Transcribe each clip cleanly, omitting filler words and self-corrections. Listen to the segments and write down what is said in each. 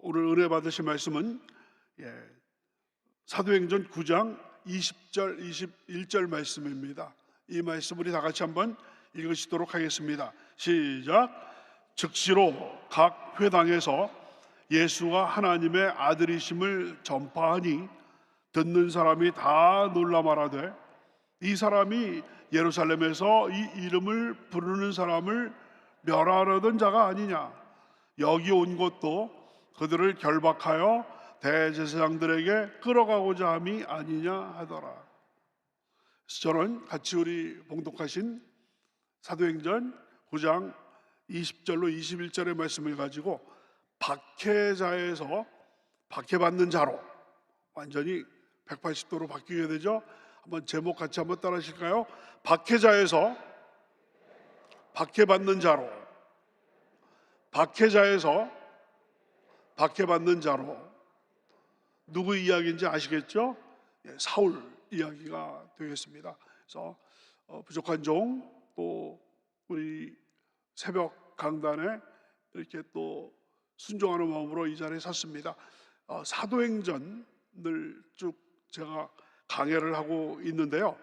오늘 은혜 받으실 말씀은 사도행전 9장 20절 21절 말씀입니다. 이 말씀 우리 다 같이 한번 읽으시도록 하겠습니다. 시작. 즉시로 각 회당에서 예수가 하나님의 아들이심을 전파하니 듣는 사람이 다 놀라 말하되, 이 사람이 예루살렘에서 이 이름을 부르는 사람을 멸하려던 자가 아니냐. 여기 온 것도 그들을 결박하여 대제사장들에게 끌어가고자 함이 아니냐 하더라. 저는 같이 우리 봉독하신 사도행전 9장 20절로 21절의 말씀을 가지고 박해자에서 박해받는 자로 완전히 180도로 바뀌게 되죠. 한번 제목 같이 한번 따라 하실까요? 박해자에서 박해받는 자로, 박해자에서 박해받는 자로. 누구 이야기인지 아시겠죠? 사울 이야기가 되겠습니다. 그래서 부족한 종, 또 우리 새벽 강단에 이렇게 또 순종하는 마음으로 이 자리에 섰습니다. 사도행전을 쭉 제가 강해를 하고 있는데요.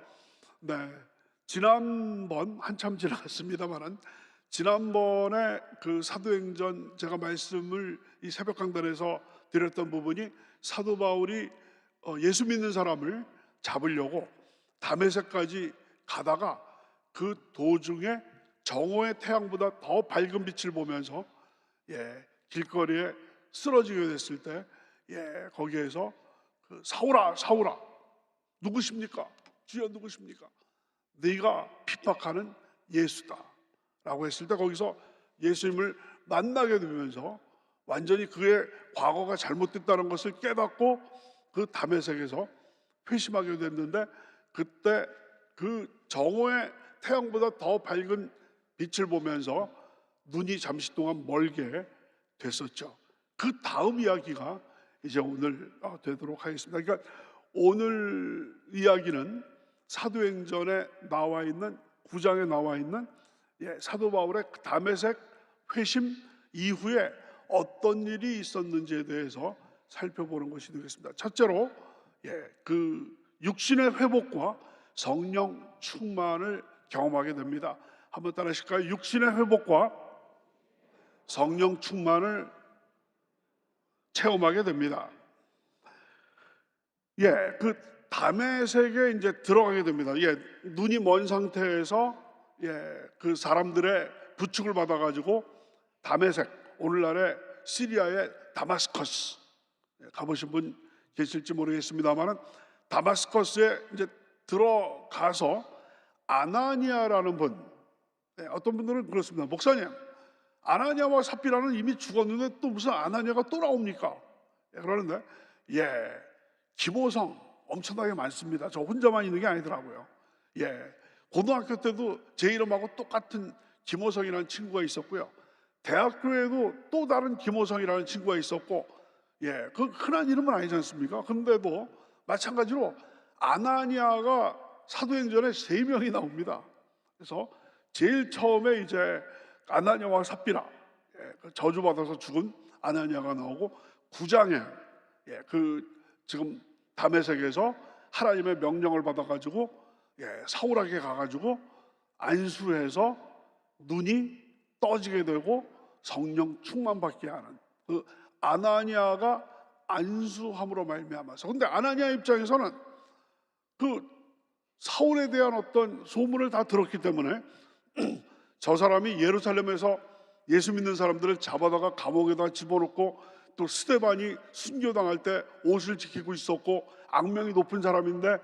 지난번 한참 지나갔습니다만은 지난번에 그 사도행전 제가 말씀을 이 새벽 강단에서 드렸던 부분이 사도 바울이 예수 믿는 사람을 잡으려고 다메섹까지 가다가 그 도중에 정오의 태양보다 더 밝은 빛을 보면서 길거리에 쓰러지게 됐을 때 거기에서 그 사울아 사울아 누구십니까? 주여 누구십니까? 네가 핍박하는 예수다 라고 했을 때 거기서 예수님을 만나게 되면서 완전히 그의 과거가 잘못됐다는 것을 깨닫고 그 다메섹에서 회심하게 됐는데, 그때 그 정오의 태양보다 더 밝은 빛을 보면서 눈이 잠시 동안 멀게 됐었죠. 그 다음 이야기가 이제 오늘 되도록 하겠습니다. 그러니까 오늘 이야기는 사도행전에 나와 있는 9장에 나와 있는 사도 바울의 다메섹 회심 이후에 어떤 일이 있었는지에 대해서 살펴보는 것이 되겠습니다. 첫째로 그 육신의 회복과 성령 충만을 경험하게 됩니다. 한번 따라 하실까요? 육신의 회복과 성령 충만을 체험하게 됩니다. 그 다메섹에 이제 들어가게 됩니다. 눈이 먼 상태에서 그 사람들의 부축을 받아가지고 다메섹, 오늘날의 시리아의 다마스커스, 가보신 분 계실지 모르겠습니다만은 다마스커스에 이제 들어가서 아나니아라는 분, 어떤 분들은 그렇습니다. 목사님, 아나니아와 삽비라는 이미 죽었는데 또 무슨 아나니아가 또 나옵니까? 그러는데 기모성 엄청나게 많습니다. 저 혼자만 있는 게 아니더라고요. 고등학교 때도 제 이름하고 똑같은 김호성이라는 친구가 있었고요. 대학교에도 또 다른 김호성이라는 친구가 있었고, 그 흔한 이름은 아니지 않습니까? 그런데도 마찬가지로 아나니아가 사도행전에 3명이 나옵니다. 그래서 제일 처음에 이제 아나니아와 삽비라, 저주받아서 죽은 아나니아가 나오고, 9장에 그 지금 다메섹에서 하나님의 명령을 받아가지고 사울에게 가가지고 안수해서 눈이 떠지게 되고 성령 충만받게 하는 그 아나니아가 안수함으로 말미암아서. 근데 아나니아 입장에서는 그 사울에 대한 어떤 소문을 다 들었기 때문에 저 사람이 예루살렘에서 예수 믿는 사람들을 잡아다가 감옥에다 집어넣고, 또 스데반이 순교당할 때 옷을 지키고 있었고 악명이 높은 사람인데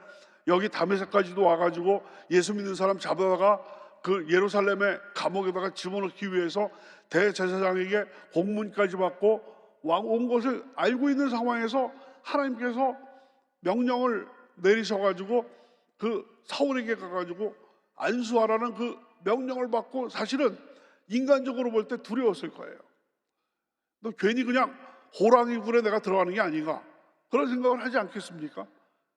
여기 다메섹까지도 와가지고 예수 믿는 사람 잡아다가 그 예루살렘의 감옥에다가 집어넣기 위해서 대제사장에게 공문까지 받고 온 것을 알고 있는 상황에서 하나님께서 명령을 내리셔가지고 그 사울에게 가가지고 안수하라는 그 명령을 받고, 사실은 인간적으로 볼 때 두려웠을 거예요. 너 괜히 그냥 호랑이 굴에 내가 들어가는 게 아닌가, 그런 생각을 하지 않겠습니까?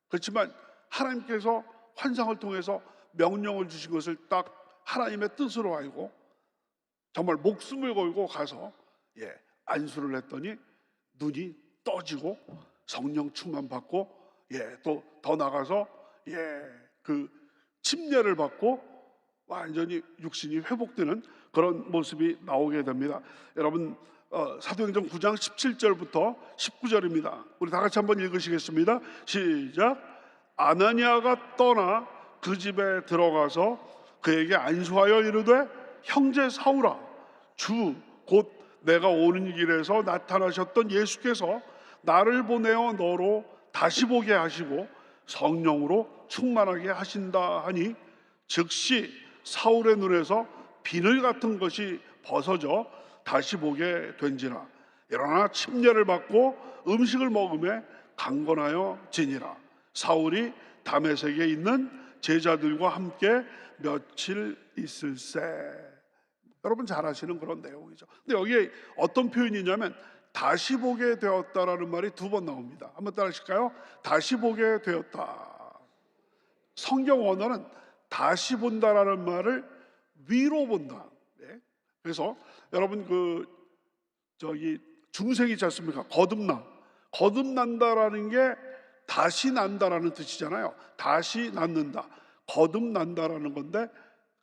그렇지만 하나님께서 환상을 통해서 명령을 주신 것을 딱 하나님의 뜻으로 알고 정말 목숨을 걸고 가서 안수를 했더니 눈이 떠지고 성령 충만 받고, 또 더 나가서 그 침례를 받고 완전히 육신이 회복되는 그런 모습이 나오게 됩니다. 여러분, 사도행전 9장 17절부터 19절입니다. 우리 다 같이 한번 읽으시겠습니다. 시작. 아나니아가 떠나 그 집에 들어가서 그에게 안수하여 이르되, 형제 사울아, 주 곧 내가 오는 길에서 나타나셨던 예수께서 나를 보내어 너로 다시 보게 하시고 성령으로 충만하게 하신다 하니, 즉시 사울의 눈에서 비늘 같은 것이 벗어져 다시 보게 된지라. 일어나 침례를 받고 음식을 먹으며 강건하여 지니라. 사울이 다메섹에 있는 제자들과 함께 며칠 있을세. 여러분 잘 아시는 그런 내용이죠. 근데 여기에 어떤 표현이냐면 다시 보게 되었다라는 말이 두 번 나옵니다. 한번 따라 하실까요? 다시 보게 되었다. 성경 원어는 다시 본다라는 말을 위로 본다. 그래서 여러분 중생이 있지 않습니까? 거듭난다라는 게 다시 난다라는 뜻이잖아요. 다시 낳는다, 거듭난다라는 건데,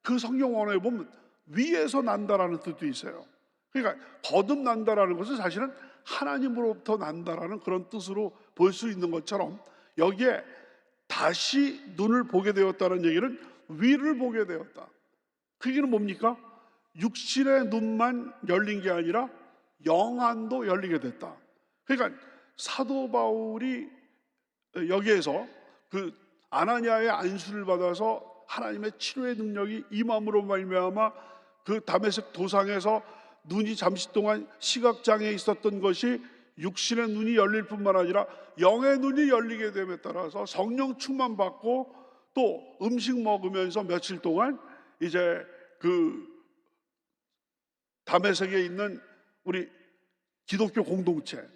그 성경 원어에 보면 위에서 난다라는 뜻도 있어요. 그러니까 거듭난다라는 것은 사실은 하나님으로부터 난다라는 그런 뜻으로 볼 수 있는 것처럼, 여기에 다시 눈을 보게 되었다는 얘기는 위를 보게 되었다. 그 얘기는 뭡니까? 육신의 눈만 열린 게 아니라 영안도 열리게 됐다. 그러니까 사도 바울이 여기에서 그 아나니아의 안수를 받아서 하나님의 치료의 능력이 임함으로 말미암아 그 다메섹 도상에서 눈이 잠시 동안 시각장애에 있었던 것이 육신의 눈이 열릴 뿐만 아니라 영의 눈이 열리게 됨에 따라서 성령 충만 받고, 또 음식 먹으면서 며칠 동안 이제 그 다메섹에 있는 우리 기독교 공동체,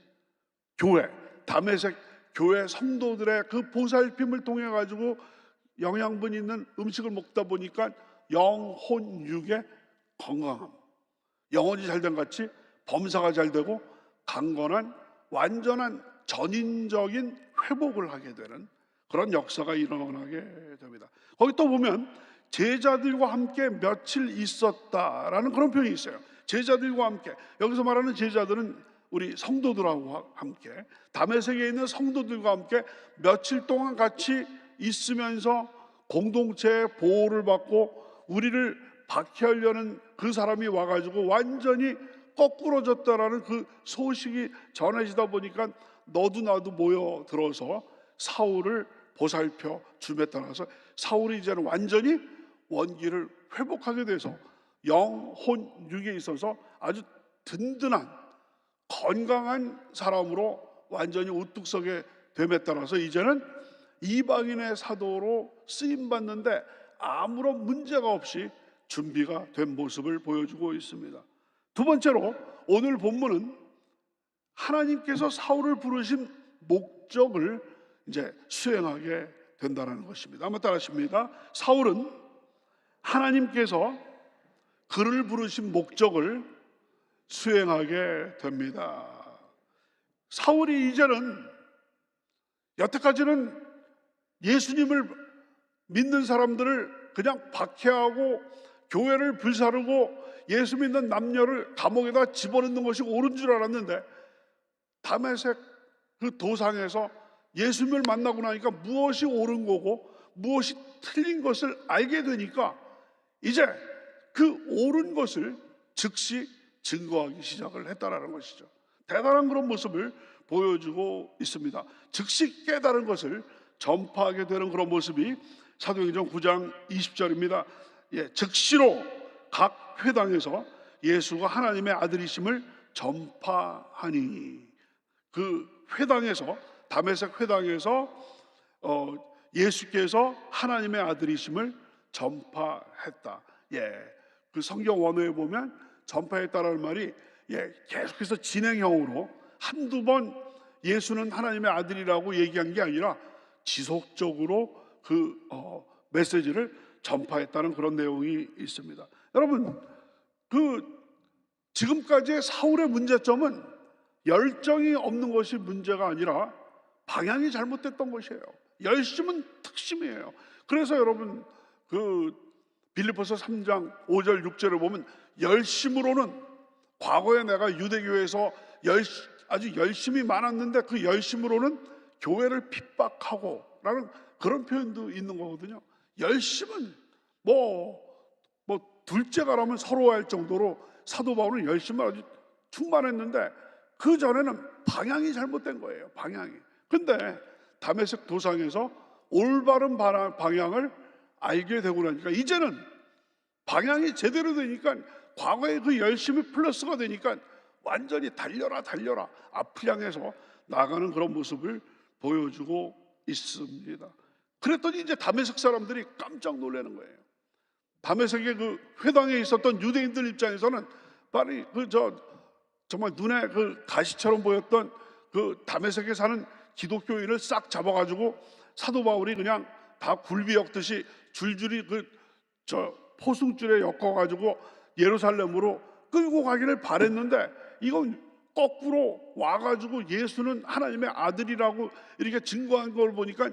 교회, 다메섹 교회 성도들의 그 보살핌을 통해 가지고 영양분 있는 음식을 먹다 보니까 영혼 육의 건강함, 영혼이 잘된 같이 범사가 잘 되고 강건한 완전한 전인적인 회복을 하게 되는 그런 역사가 일어나게 됩니다. 거기 또 보면 제자들과 함께 며칠 있었다라는 그런 표현이 있어요. 제자들과 함께, 여기서 말하는 제자들은 우리 성도들하고 함께, 다메섹에 있는 성도들과 함께 며칠 동안 같이 있으면서 공동체의 보호를 받고 우리를 박해하려는 그 사람이 와가지고 완전히 거꾸러졌다라는 그 소식이 전해지다 보니까 너도 나도 모여들어서 사울을 보살펴 줌에 따라서 사울이 이제는 완전히 원기를 회복하게 돼서 영혼 육에 있어서 아주 든든한 건강한 사람으로 완전히 우뚝 서게 됨에 따라서 이제는 이방인의 사도로 쓰임받는데 아무런 문제가 없이 준비가 된 모습을 보여주고 있습니다. 두 번째로 오늘 본문은 하나님께서 사울을 부르신 목적을 이제 수행하게 된다는 것입니다. 한번 따라하십니다. 사울은 하나님께서 그를 부르신 목적을 수행하게 됩니다. 사울이 이제는, 여태까지는 예수님을 믿는 사람들을 그냥 박해하고 교회를 불사르고 예수 믿는 남녀를 감옥에다 집어넣는 것이 옳은 줄 알았는데, 다메섹 그 도상에서 예수님을 만나고 나니까 무엇이 옳은 거고 무엇이 틀린 것을 알게 되니까 이제 그 옳은 것을 즉시 증거하기 시작을 했다라는 것이죠. 대단한 그런 모습을 보여주고 있습니다. 즉시 깨달은 것을 전파하게 되는 그런 모습이 사도행전 9장 20절입니다. 즉시로 각 회당에서 예수가 하나님의 아들이심을 전파하니, 그 회당에서, 다메섹 회당에서 예수께서 하나님의 아들이심을 전파했다. 그 성경 원어에 보면 전파했다라는 말이 계속해서 진행형으로 한두 번 예수는 하나님의 아들이라고 얘기한 게 아니라 지속적으로 그 메시지를 전파했다는 그런 내용이 있습니다. 여러분, 그 지금까지의 사울의 문제점은 열정이 없는 것이 문제가 아니라 방향이 잘못됐던 것이에요. 열심은 특심이에요. 그래서 여러분 빌립보서 3장 5절 6절을 보면 열심으로는 과거에 내가 유대교회에서 아주 열심히 많았는데 그 열심으로는 교회를 핍박하고 라는 그런 표현도 있는 거거든요. 열심은 뭐 둘째가라면 서러워할 정도로 사도 바울은 열심을 아주 충만했는데 그 전에는 방향이 잘못된 거예요. 방향이. 근데 다메섹 도상에서 올바른 방향을 알게 되고 나니까 이제는 방향이 제대로 되니까 과거의 그 열심이 플러스가 되니까 완전히 달려라 앞을 향해서 나가는 그런 모습을 보여주고 있습니다. 그랬더니 이제 다메섹 사람들이 깜짝 놀라는 거예요. 다메섹의 그 회당에 있었던 유대인들 입장에서는 빨리 정말 눈에 그 가시처럼 보였던 그 다메섹에 사는 기독교인을 싹 잡아가지고 사도 바울이 그냥 다 굴비 엮듯이 줄줄이 포승줄에 엮어가지고 예루살렘으로 끌고 가기를 바랬는데 이건 거꾸로 와가지고 예수는 하나님의 아들이라고 이렇게 증거한 걸 보니까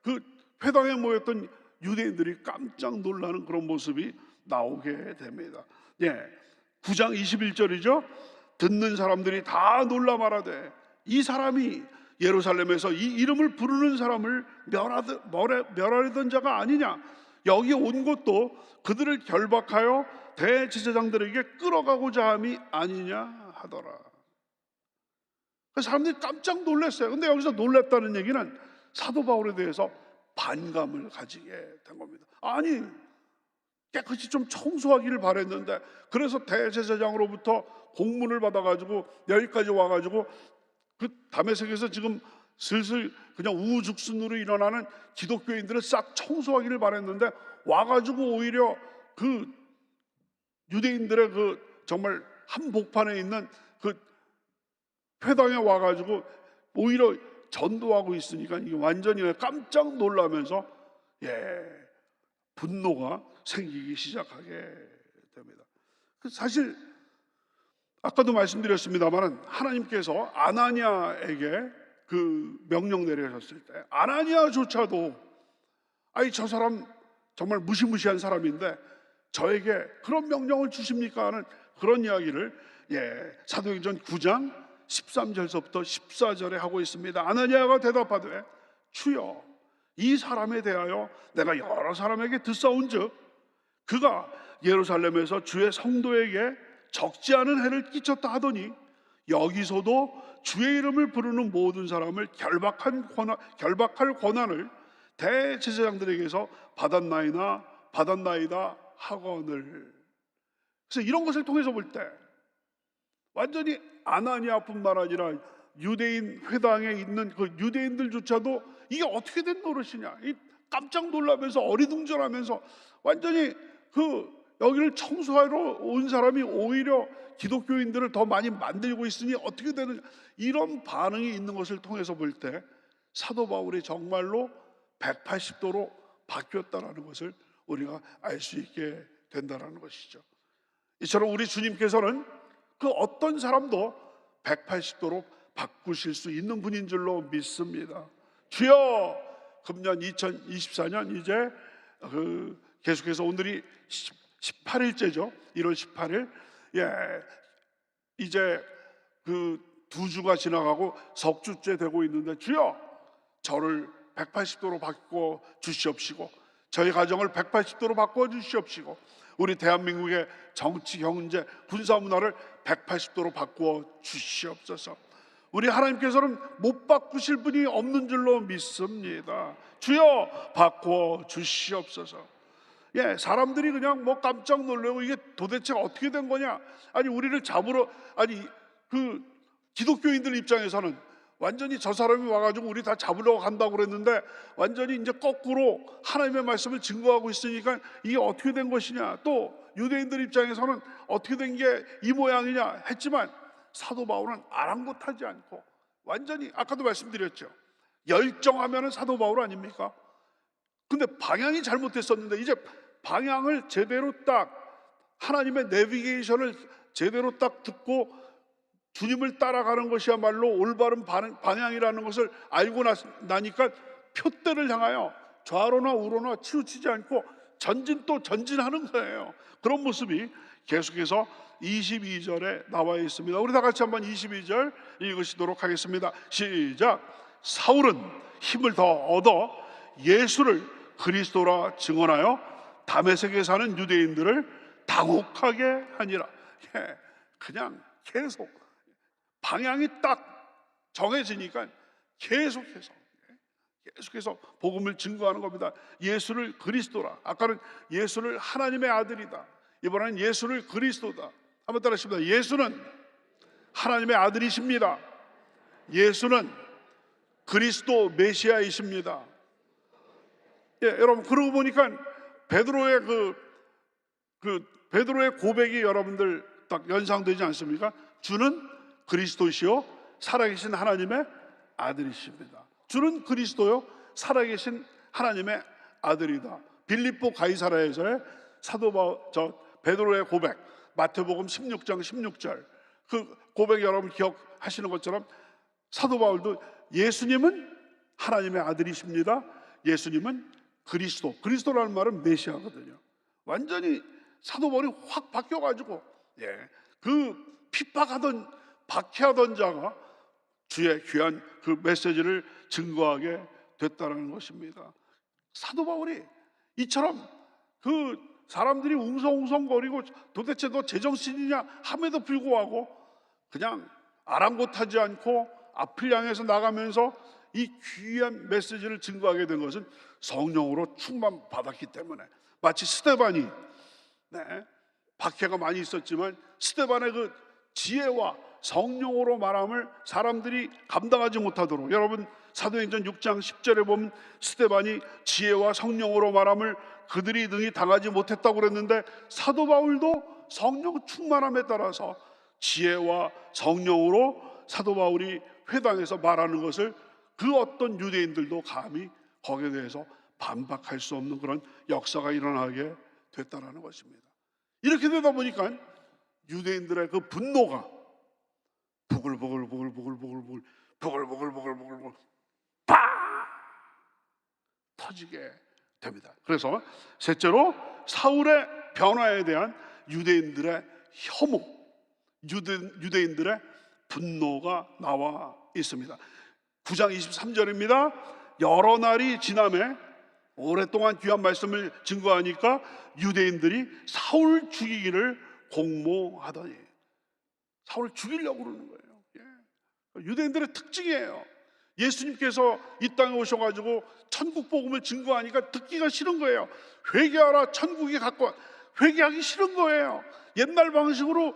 그 회당에 모였던 유대인들이 깜짝 놀라는 그런 모습이 나오게 됩니다. 9장 21절이죠. 듣는 사람들이 다 놀라 말하되 이 사람이 예루살렘에서 이 이름을 부르는 사람을 멸하려던 자가 아니냐. 여기 온 것도 그들을 결박하여 대제사장들에게 끌어가고자 함이 아니냐 하더라. 사람들이 깜짝 놀랐어요. 근데 여기서 놀랐다는 얘기는 사도 바울에 대해서 반감을 가지게 된 겁니다. 아니, 깨끗이 좀 청소하기를 바랬는데 그래서 대제사장으로부터 공문을 받아가지고 여기까지 와가지고 그 다메섹에서 지금 슬슬 그냥 우후죽순으로 일어나는 기독교인들을 싹 청소하기를 바랬는데 와가지고 오히려 그 유대인들의 그 정말 한복판에 있는 그 회당에 와가지고 오히려 전도하고 있으니까 이게 완전히 깜짝 놀라면서 분노가 생기기 시작하게 됩니다. 사실 아까도 말씀드렸습니다만 하나님께서 아나니아에게 그 명령 내리셨을 때 아나니아조차도 저 사람 정말 무시무시한 사람인데 저에게 그런 명령을 주십니까 하는 그런 이야기를 사도행전 9장 13절서부터 14절에 하고 있습니다. 아나니아가 대답하되 주여 이 사람에 대하여 내가 여러 사람에게 듣사온즉 그가 예루살렘에서 주의 성도에게 적지 않은 해를 끼쳤다 하더니 여기서도 주의 이름을 부르는 모든 사람을 결박할 권한을 대제사장들에게서 받았나이다 하거늘. 그래서 이런 것을 통해서 볼 때 완전히 아나니아뿐만 아니라 유대인 회당에 있는 그 유대인들조차도 이게 어떻게 된 노릇이냐, 깜짝 놀라면서 어리둥절하면서 완전히 여기를 청소하러 온 사람이 오히려 기독교인들을 더 많이 만들고 있으니 어떻게 되느냐, 이런 반응이 있는 것을 통해서 볼 때 사도 바울이 정말로 180도로 바뀌었다라는 것을 우리가 알 수 있게 된다라는 것이죠. 이처럼 우리 주님께서는 그 어떤 사람도 180도로 바꾸실 수 있는 분인 줄로 믿습니다. 주여, 금년 2024년 이제 계속해서 오늘이 18일째죠. 1월 18일. 이제 두 주가 지나가고 석주째 되고 있는데 주여, 저를 180도로 바꿔 주시옵시고 저희 가정을 180도로 바꿔 주시옵시고 우리 대한민국의 정치, 경제, 군사 문화를 180도로 바꾸어 주시옵소서. 우리 하나님께서는 못 바꾸실 분이 없는 줄로 믿습니다. 주여 바꾸어 주시옵소서. 사람들이 그냥 깜짝 놀라고 이게 도대체 어떻게 된 거냐, 우리를 잡으러, 기독교인들 입장에서는 완전히 저 사람이 와가지고 우리 다 잡으려고 간다고 그랬는데 완전히 이제 거꾸로 하나님의 말씀을 증거하고 있으니까 이게 어떻게 된 것이냐, 또 유대인들 입장에서는 어떻게 된 게 이 모양이냐 했지만 사도 바울은 아랑곳하지 않고 완전히, 아까도 말씀드렸죠, 열정하면은 사도 바울 아닙니까? 근데 방향이 잘못됐었는데 이제 방향을 제대로 딱, 하나님의 내비게이션을 제대로 딱 듣고 주님을 따라가는 것이야말로 올바른 방향이라는 것을 알고 나니까 표대를 향하여 좌로나 우로나 치우치지 않고 전진 또 전진하는 거예요. 그런 모습이 계속해서 22절에 나와 있습니다. 우리 다 같이 한번 22절 읽으시도록 하겠습니다. 시작. 사울은 힘을 더 얻어 예수를 그리스도라 증언하여 다메섹에 사는 유대인들을 당혹하게 하니라. 그냥 계속 방향이 딱 정해지니까 계속해서 복음을 증거하는 겁니다. 예수를 그리스도라. 아까는 예수를 하나님의 아들이다. 이번에는 예수를 그리스도다. 한번 따라하십니다. 예수는 하나님의 아들이십니다. 예수는 그리스도 메시아이십니다. 여러분, 그러고 보니까 베드로의 베드로의 고백이 여러분들 딱 연상되지 않습니까? 주는 그리스도시요 살아계신 하나님의 아들이십니다. 주는 그리스도요 살아계신 하나님의 아들이다. 빌립보 가이사라에서의 베드로의 고백, 마태복음 16장 16절 그 고백 여러분 기억하시는 것처럼 사도 바울도 예수님은 하나님의 아들이십니다. 예수님은 그리스도라는 말은 메시아거든요. 완전히 사도 바울이 확 바뀌어가지고 그 핍박하던 박해하던 자가 주의 귀한 그 메시지를 증거하게 됐다는 것입니다. 사도 바울이 이처럼 그 사람들이 웅성웅성거리고 도대체 너 제정신이냐 함에도 불구하고 그냥 아랑곳하지 않고 앞을 향해서 나가면서 이 귀한 메시지를 증거하게 된 것은 성령으로 충만받았기 때문에, 마치 스데반이 박해가 많이 있었지만 스데반의 그 지혜와 성령으로 말함을 사람들이 감당하지 못하도록, 여러분 사도행전 6장 10절에 보면 스데반이 지혜와 성령으로 말함을 그들이 능히 당하지 못했다고 그랬는데, 사도 바울도 성령 충만함에 따라서 지혜와 성령으로 사도 바울이 회당에서 말하는 것을 그 어떤 유대인들도 감히 거기에 대해서 반박할 수 없는 그런 역사가 일어나게 됐다는 것입니다. 이렇게 되다 보니까 유대인들의 그 분노가 부글부글 팍 터지게 됩니다. 그래서 셋째로 사울의 변화에 대한 유대인들의 혐오, 유대인들의 분노가 나와 있습니다. 9장 23절입니다. 여러 날이 지나매 오랫동안 귀한 말씀을 증거하니까 유대인들이 사울 죽이기를 공모하더니, 사울 죽이려고 그러는 거예요. 유대인들의 특징이에요. 예수님께서 이 땅에 오셔가지고 천국 복음을 증거하니까 듣기가 싫은 거예요. 회개하라, 천국이 가까워. 회개하기 싫은 거예요. 옛날 방식으로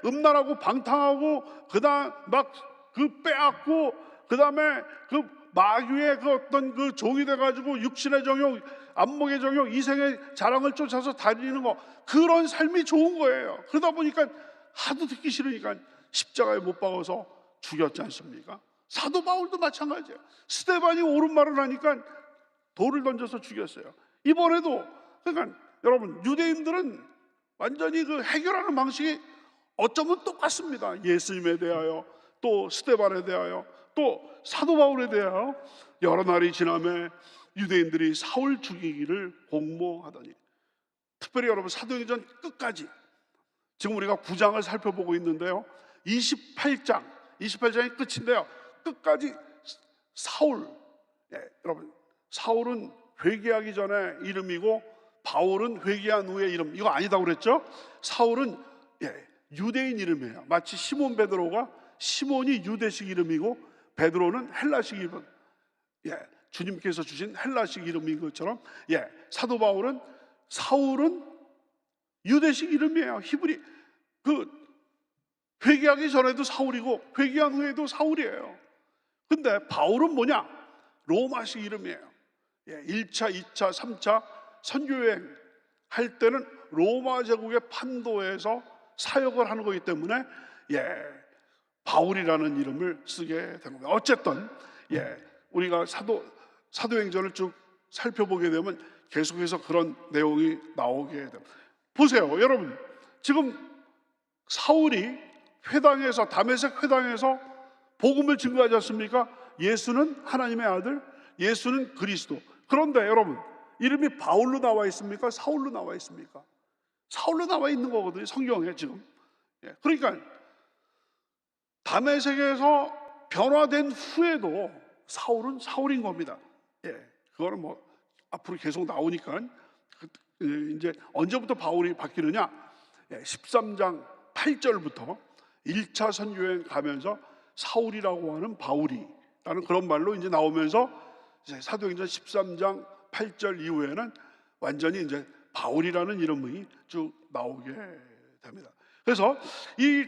음란하고 방탕하고 그다음 막 그 빼앗고 그다음에 그 마귀의 그 어떤 그 종이 돼가지고 육신의 정욕, 안목의 정욕, 이생의 자랑을 쫓아서 다니는 거, 그런 삶이 좋은 거예요. 그러다 보니까 하도 듣기 싫으니까 십자가에 못 박아서 죽였지 않습니까? 사도 바울도 마찬가지예요. 스데반이 옳은 말을 하니까 돌을 던져서 죽였어요. 이번에도 그러니까 여러분, 유대인들은 완전히 그 해결하는 방식이 어쩌면 똑같습니다. 예수님에 대하여, 또 스데반에 대하여, 또 사도 바울에 대하여 여러 날이 지나매 유대인들이 사울 죽이기를 공모하더니, 특별히 여러분 사도행전 끝까지 지금 우리가 9장을 살펴보고 있는데요, 28장이 끝인데요, 끝까지 사울, 여러분 사울은 회개하기 전에 이름이고 바울은 회개한 후의 이름, 이거 아니다고 그랬죠? 사울은 유대인 이름이에요. 마치 시몬 베드로가, 시몬이 유대식 이름이고 베드로는 헬라식 이름, 주님께서 주신 헬라식 이름인 것처럼 사도 바울은, 사울은 유대식 이름이에요. 히브리, 그 회개하기 전에도 사울이고 회개한 후에도 사울이에요. 근데 바울은 뭐냐? 로마식 이름이에요. 1차, 2차, 3차 선교여행 할 때는 로마 제국의 판도에서 사역을 하는 거기 때문에 바울이라는 이름을 쓰게 된 겁니다. 어쨌든 우리가 사도행전을 쭉 살펴보게 되면 계속해서 그런 내용이 나오게 됩니다. 보세요, 여러분, 지금 사울이 회당에서, 다메섹 회당에서 복음을 증거하지 않습니까? 예수는 하나님의 아들, 예수는 그리스도. 그런데 여러분, 이름이 바울로 나와 있습니까? 사울로 나와 있습니까? 사울로 나와 있는 거거든요, 성경에 지금. 그러니까 다메섹에서 변화된 후에도 사울은 사울인 겁니다. 그거는 뭐 앞으로 계속 나오니까. 이제 언제부터 바울이 바뀌느냐? 13장 8절부터 1차 선교여행 가면서 사울이라고 하는 바울이라는 그런 말로 이제 나오면서 이제 사도행전 13장 8절 이후에는 완전히 이제 바울이라는 이름이 쭉 나오게 됩니다. 그래서 이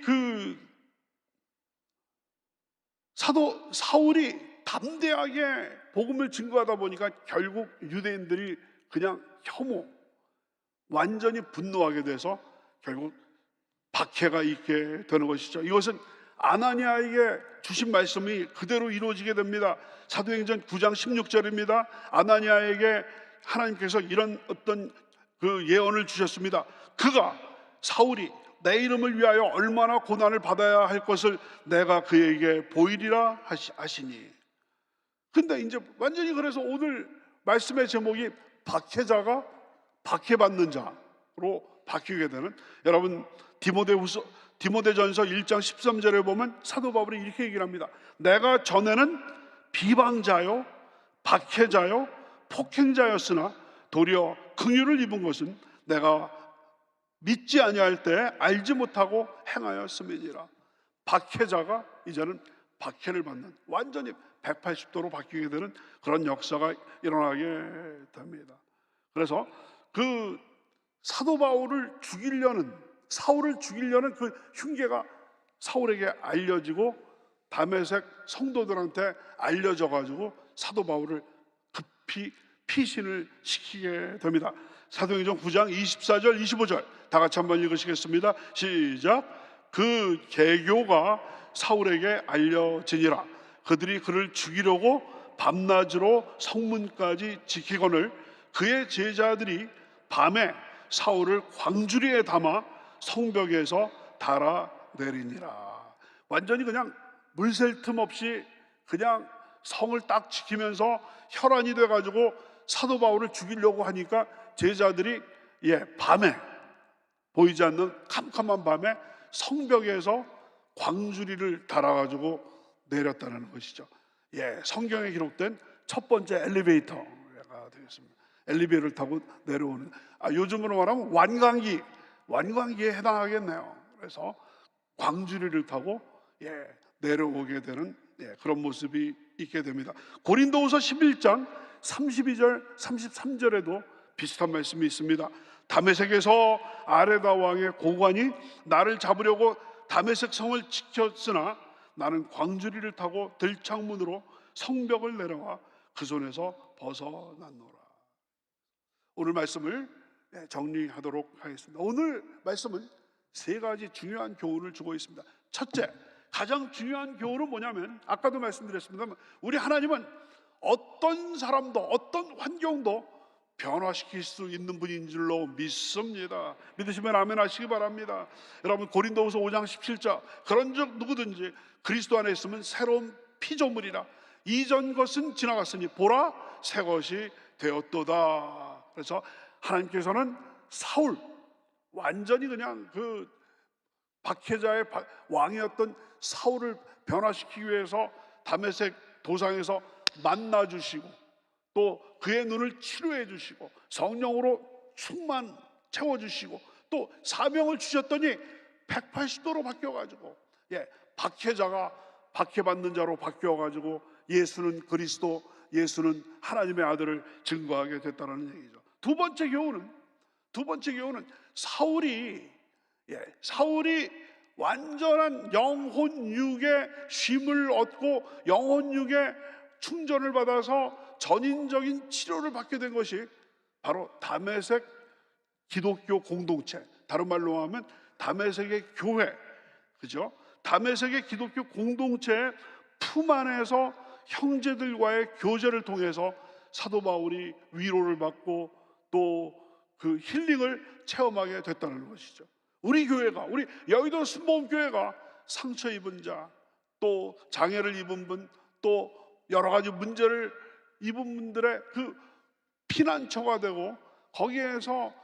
사도 사울이 담대하게 복음을 증거하다 보니까 결국 유대인들이 그냥 혐오, 완전히 분노하게 돼서 결국 박해가 있게 되는 것이죠. 이것은 아나니아에게 주신 말씀이 그대로 이루어지게 됩니다. 사도행전 9장 16절입니다. 아나니아에게 하나님께서 이런 어떤 그 예언을 주셨습니다. 그가, 사울이 내 이름을 위하여 얼마나 고난을 받아야 할 것을 내가 그에게 보이리라 하시니. 근데 이제 완전히, 그래서 오늘 말씀의 제목이 박해자가 박해받는 자로 바뀌게 되는, 여러분 디모데전서 1장 13절에 보면 사도 바울이 이렇게 얘기를 합니다. 내가 전에는 비방자요 박해자요 폭행자였으나 도리어 긍휼을 입은 것은 내가 믿지 아니할 때 알지 못하고 행하였음이니라. 박해자가 이제는 박해를 받는, 완전히 180도로 바뀌게 되는 그런 역사가 일어나게 됩니다. 그래서 그 사도 바울을 죽이려는, 사울을 죽이려는 그 흉계가 사울에게 알려지고 다메섹 성도들한테 알려져 가지고 사도 바울을 급히 피신을 시키게 됩니다. 사도행전 9장 24절 25절 다 같이 한번 읽으시겠습니다. 시작. 그 계교가 사울에게 알려지니라. 그들이 그를 죽이려고 밤낮으로 성문까지 지키거늘 그의 제자들이 밤에 사울을 광주리에 담아 성벽에서 달아내리니라. 완전히 그냥 물샐 틈 없이 그냥 성을 딱 지키면서 혈안이 돼가지고 사도 바울을 죽이려고 하니까 제자들이 밤에, 보이지 않는 캄캄한 밤에 성벽에서 광주리를 달아가지고 내렸다는 것이죠. 성경에 기록된 첫 번째 엘리베이터가 되겠습니다. 엘리베이터를 타고 내려오는, 요즘으로 말하면 완광기에 해당하겠네요. 그래서 광주리를 타고 내려오게 되는 그런 모습이 있게 됩니다. 고린도후서 11장 32절 33절에도 비슷한 말씀이 있습니다. 다메섹에서 아레다 왕의 고관이 나를 잡으려고 다메섹 성을 지켰으나 나는 광주리를 타고 들창문으로 성벽을 내려와 그 손에서 벗어났노라. 오늘 말씀을 정리하도록 하겠습니다. 오늘 말씀은 세 가지 중요한 교훈을 주고 있습니다. 첫째, 가장 중요한 교훈은 뭐냐면, 아까도 말씀드렸습니다만 우리 하나님은 어떤 사람도 어떤 환경도 변화시킬 수 있는 분인 줄로 믿습니다. 믿으시면 아멘 하시기 바랍니다. 여러분, 고린도후서 5장 17절 그런즉 누구든지 그리스도 안에 있으면 새로운 피조물이라. 이전 것은 지나갔으니 보라 새 것이 되었도다. 그래서 하나님께서는 사울, 완전히 그냥 그 박해자의 왕이었던 사울을 변화시키기 위해서 다메섹 도상에서 만나주시고 또 그의 눈을 치료해 주시고 성령으로 채워주시고 또 사명을 주셨더니 180도로 바뀌어가지고 박해자가 박해받는 자로 바뀌어가지고 예수는 그리스도, 예수는 하나님의 아들을 증거하게 됐다는 얘기죠. 두 번째 교훈은 사울이 완전한 영혼육의 쉼을 얻고 영혼육의 충전을 받아서 전인적인 치료를 받게 된 것이 바로 다메섹 기독교 공동체, 다른 말로 하면 다메섹의 교회, 그죠? 다메섹의 기독교 공동체의 품 안에서 형제들과의 교제를 통해서 사도 바울이 위로를 받고 또 그 힐링을 체험하게 됐다는 것이죠. 우리 교회가, 우리 여의도 순복음교회가 상처 입은 자, 또 장애를 입은 분, 또 여러 가지 문제를 입은 분들의 그 피난처가 되고, 거기에서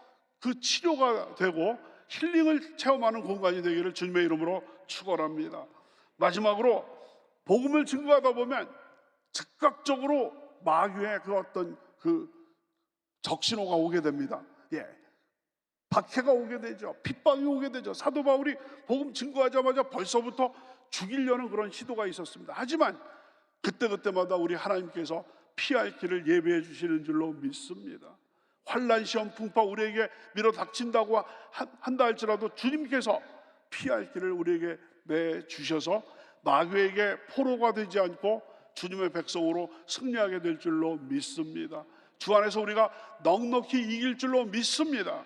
그 치료가 되고 힐링을 체험하는 공간이 되기를 주님의 이름으로 축원합니다. 마지막으로 복음을 증거하다 보면 즉각적으로 마귀의 그 어떤 그 적신호가 오게 됩니다. 박해가 오게 되죠. 핍박이 오게 되죠. 사도 바울이 복음 증거하자마자 벌써부터 죽이려는 그런 시도가 있었습니다. 하지만 그때마다 우리 하나님께서 피할 길을 예비해 주시는 줄로 믿습니다. 환난, 시험, 풍파 우리에게 밀어닥친다고 한다 할지라도 주님께서 피할 길을 우리에게 내주셔서 마귀에게 포로가 되지 않고 주님의 백성으로 승리하게 될 줄로 믿습니다. 주 안에서 우리가 넉넉히 이길 줄로 믿습니다.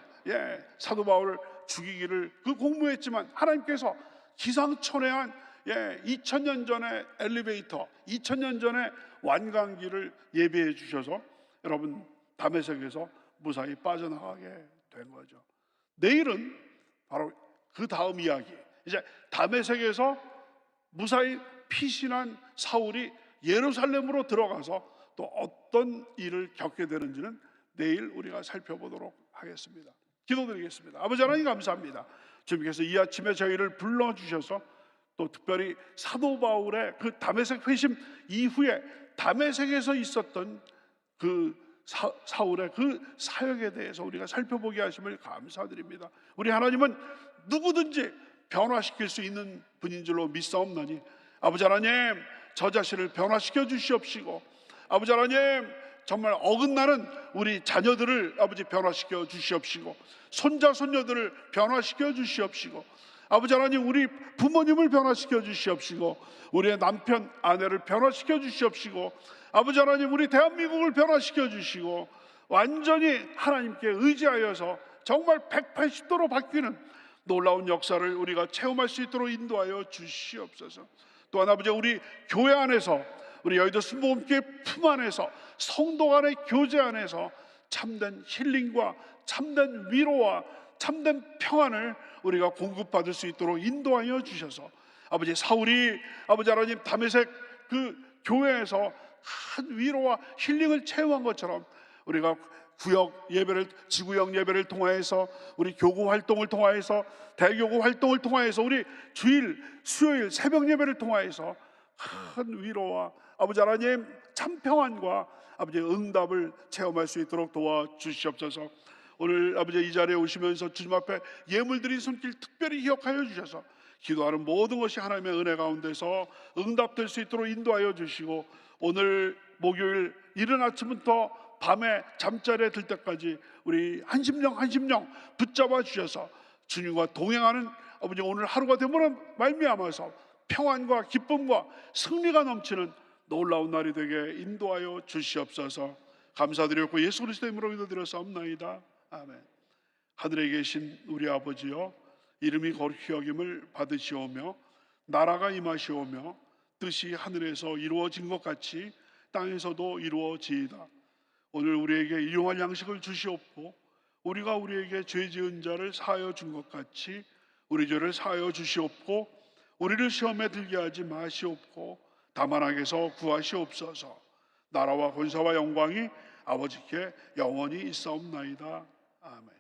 사도 바울을 죽이기를 공모했지만 하나님께서 기상천외한 2000년 전의 엘리베이터, 2000년 전의 완강기를 예비해 주셔서 여러분 다메섹에서 무사히 빠져나가게 된 거죠. 내일은 바로 그 다음 이야기, 이제 다메섹에서 무사히 피신한 사울이 예루살렘으로 들어가서 또 어떤 일을 겪게 되는지는 내일 우리가 살펴보도록 하겠습니다. 기도드리겠습니다. 아버지 하나님 감사합니다. 주님께서 이 아침에 저희를 불러주셔서 또 특별히 사도 바울의 그 다메섹 회심 이후에 다메섹에서 있었던 그 사울의 그 사역에 대해서 우리가 살펴보게 하심을 감사드립니다. 우리 하나님은 누구든지 변화시킬 수 있는 분인 줄로 믿사옵나니 아버지 하나님, 저 자신을 변화시켜 주시옵시고, 아버지 하나님, 정말 어긋나는 우리 자녀들을 아버지 변화시켜 주시옵시고, 손자 손녀들을 변화시켜 주시옵시고, 아버지 하나님, 우리 부모님을 변화시켜 주시옵시고, 우리의 남편 아내를 변화시켜 주시옵시고, 아버지 하나님, 우리 대한민국을 변화시켜 주시고, 완전히 하나님께 의지하여서 정말 180도로 바뀌는 놀라운 역사를 우리가 체험할 수 있도록 인도하여 주시옵소서. 또한 아버지, 우리 교회 안에서, 우리 여의도 순복음교회 품 안에서, 성도 간의 교제 안에서 참된 힐링과 참된 위로와 참된 평안을 우리가 공급받을 수 있도록 인도하여 주셔서, 아버지, 사울이 아버지 하나님 다메섹 그 교회에서 큰 위로와 힐링을 체험한 것처럼 우리가 구역 예배를, 지구역 예배를 통하여서, 우리 교구 활동을 통하여서, 대교구 활동을 통하여서, 우리 주일, 수요일 새벽 예배를 통하여서 큰 위로와 아버지 하나님 참 평안과 아버지 응답을 체험할 수 있도록 도와주시옵소서. 오늘 아버지 이 자리에 오시면서 주님 앞에 예물 드린 손길 특별히 기억하여 주셔서 기도하는 모든 것이 하나님의 은혜 가운데서 응답될 수 있도록 인도하여 주시고, 오늘 목요일 이른 아침부터 밤에 잠자리에 들 때까지 우리 한 심령 한 심령 붙잡아 주셔서 주님과 동행하는 아버지 오늘 하루가 되므로 말미암아서 평안과 기쁨과 승리가 넘치는 놀라운 날이 되게 인도하여 주시옵소서. 감사드렸고 예수 그리스도의 이름으로 기도드렸사옵나이다. 아멘. 하늘에 계신 우리 아버지여, 이름이 거룩히 여김을 받으시오며 나라가 임하시오며 뜻이 하늘에서 이루어진 것 같이 땅에서도 이루어지이다. 오늘 우리에게 일용할 양식을 주시옵고, 우리가 우리에게 죄 지은 자를 사하여 준 것 같이 우리 죄를 사하여 주시옵고, 우리를 시험에 들게 하지 마시옵고 다만 악에서 구하시옵소서. 나라와 권세와 영광이 아버지께 영원히 있사옵나이다. 아멘.